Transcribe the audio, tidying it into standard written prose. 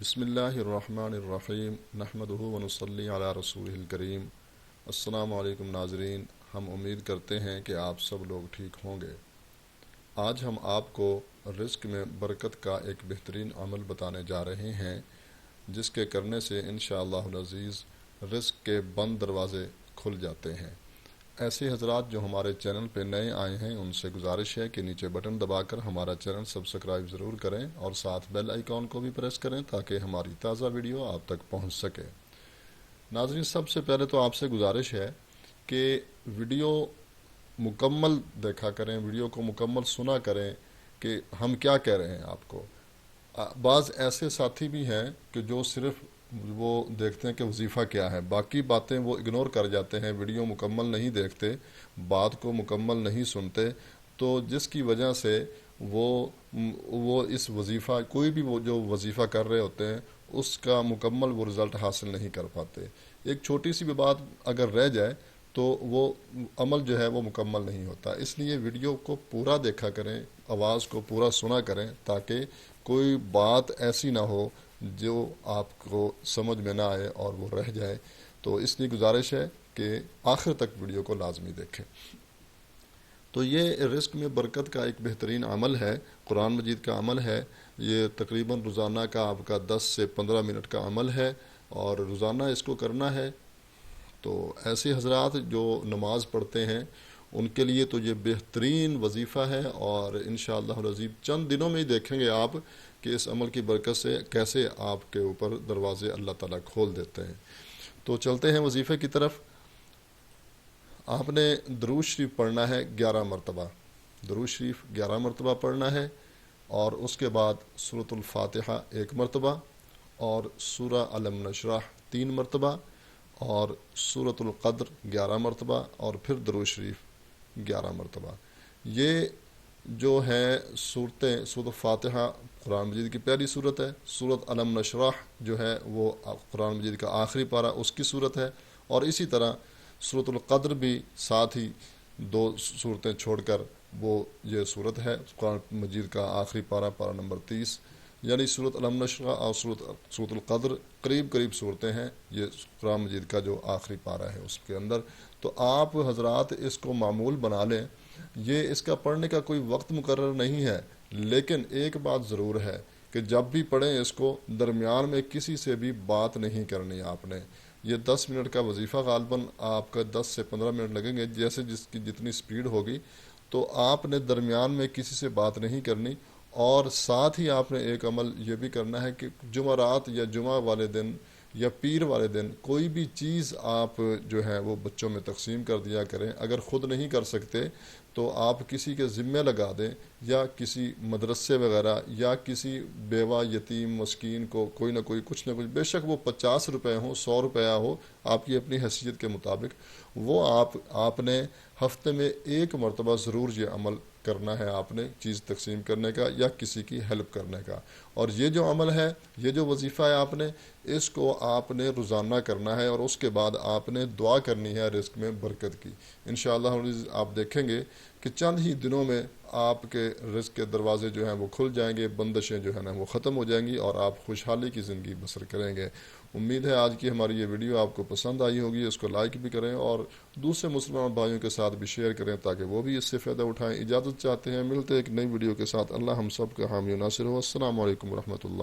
بسم اللہ الرحمن الرحیم نحمدہ ونصلی علی رسولہ الکریم۔ السلام علیکم ناظرین، ہم امید کرتے ہیں کہ آپ سب لوگ ٹھیک ہوں گے۔ آج ہم آپ کو رزق میں برکت کا ایک بہترین عمل بتانے جا رہے ہیں، جس کے کرنے سے انشاءاللہ العزیز رزق کے بند دروازے کھل جاتے ہیں۔ ایسے حضرات جو ہمارے چینل پہ نئے آئے ہیں، ان سے گزارش ہے کہ نیچے بٹن دبا کر ہمارا چینل سبسکرائب ضرور کریں اور ساتھ بیل آئیکن کو بھی پریس کریں تاکہ ہماری تازہ ویڈیو آپ تک پہنچ سکے۔ ناظرین، سب سے پہلے تو آپ سے گزارش ہے کہ ویڈیو مکمل دیکھا کریں، ویڈیو کو مکمل سنا کریں کہ ہم کیا کہہ رہے ہیں آپ کو۔ بعض ایسے ساتھی بھی ہیں کہ جو صرف وہ دیکھتے ہیں کہ وظیفہ کیا ہے، باقی باتیں وہ اگنور کر جاتے ہیں، ویڈیو مکمل نہیں دیکھتے، بات کو مکمل نہیں سنتے، تو جس کی وجہ سے وہ اس وظیفہ کوئی بھی وہ جو وظیفہ کر رہے ہوتے ہیں اس کا مکمل وہ رزلٹ حاصل نہیں کر پاتے۔ ایک چھوٹی سی بھی بات اگر رہ جائے تو وہ عمل جو ہے وہ مکمل نہیں ہوتا۔ اس لیے ویڈیو کو پورا دیکھا کریں، آواز کو پورا سنا کریں تاکہ کوئی بات ایسی نہ ہو جو آپ کو سمجھ میں نہ آئے اور وہ رہ جائے۔ تو اس لیے گزارش ہے کہ آخر تک ویڈیو کو لازمی دیکھیں۔ تو یہ رزق میں برکت کا ایک بہترین عمل ہے، قرآن مجید کا عمل ہے۔ یہ تقریباً روزانہ کا آپ کا 10 سے 15 منٹ کا عمل ہے اور روزانہ اس کو کرنا ہے۔ تو ایسے حضرات جو نماز پڑھتے ہیں ان کے لیے تو یہ بہترین وظیفہ ہے، اور انشاءاللہ العزیز چند دنوں میں ہی دیکھیں گے آپ کہ اس عمل کی برکت سے کیسے آپ کے اوپر دروازے اللہ تعالیٰ کھول دیتے ہیں۔ تو چلتے ہیں وظیفے کی طرف۔ آپ نے درود شریف پڑھنا ہے 11 مرتبہ، درود شریف 11 مرتبہ پڑھنا ہے، اور اس کے بعد سورۃ الفاتحہ 1 مرتبہ، اور سورہ علم نشرح 3 مرتبہ، اور سورۃ القدر 11 مرتبہ، اور پھر درود شریف 11 مرتبہ۔ یہ جو ہے صورتیں، سورۃ فاتحہ قرآن مجید کی پہلی صورت ہے، سورۃ علم نشرح جو ہے وہ قرآن مجید کا آخری پارہ اس کی صورت ہے، اور اسی طرح سورۃ القدر بھی ساتھ ہی 2 صورتیں چھوڑ کر وہ یہ صورت ہے قرآن مجید کا آخری پارہ، پارہ نمبر 30، یعنی سورۃ علم نشرح اور سورۃ القدر قریب صورتیں ہیں یہ قرآن مجید کا جو آخری پارہ ہے اس کے اندر۔ تو آپ حضرات اس کو معمول بنا لیں۔ یہ اس کا پڑھنے کا کوئی وقت مقرر نہیں ہے، لیکن ایک بات ضرور ہے کہ جب بھی پڑھیں اس کو درمیان میں کسی سے بھی بات نہیں کرنی آپ نے۔ یہ 10 منٹ کا وظیفہ غالباً آپ کا 10 سے 15 منٹ لگیں گے، جیسے جس کی جتنی سپیڈ ہوگی، تو آپ نے درمیان میں کسی سے بات نہیں کرنی۔ اور ساتھ ہی آپ نے ایک عمل یہ بھی کرنا ہے کہ جمعرات یا جمعہ والے دن یا پیر والے دن کوئی بھی چیز آپ جو ہے وہ بچوں میں تقسیم کر دیا کریں۔ اگر خود نہیں کر سکتے تو آپ کسی کے ذمے لگا دیں، یا کسی مدرسے وغیرہ یا کسی بیوہ یتیم مسکین کو کوئی نہ کوئی کچھ نہ کچھ، بے شک وہ 50 روپے ہوں، 100 روپیہ ہو، آپ کی اپنی حیثیت کے مطابق، وہ آپ نے ہفتے میں 1 مرتبہ ضرور یہ عمل کرنا ہے، آپ نے چیز تقسیم کرنے کا یا کسی کی ہیلپ کرنے کا۔ اور یہ جو عمل ہے، یہ جو وظیفہ ہے، آپ نے اس کو آپ نے روزانہ کرنا ہے، اور اس کے بعد آپ نے دعا کرنی ہے رزق میں برکت کی۔ انشاءاللہ آپ دیکھیں گے کہ چند ہی دنوں میں آپ کے رزق کے دروازے جو ہیں وہ کھل جائیں گے، بندشیں جو ہیں نا وہ ختم ہو جائیں گی، اور آپ خوشحالی کی زندگی بسر کریں گے۔ امید ہے آج کی ہماری یہ ویڈیو آپ کو پسند آئی ہوگی، اس کو لائک بھی کریں اور دوسرے مسلمان بھائیوں کے ساتھ بھی شیئر کریں تاکہ وہ بھی اس سے فائدہ اٹھائیں۔ اجازت چاہتے ہیں، ملتے ہیں ایک نئی ویڈیو کے ساتھ۔ اللہ ہم سب کا حامی و ناصر ہو۔ السلام علیکم ورحمۃ اللہ۔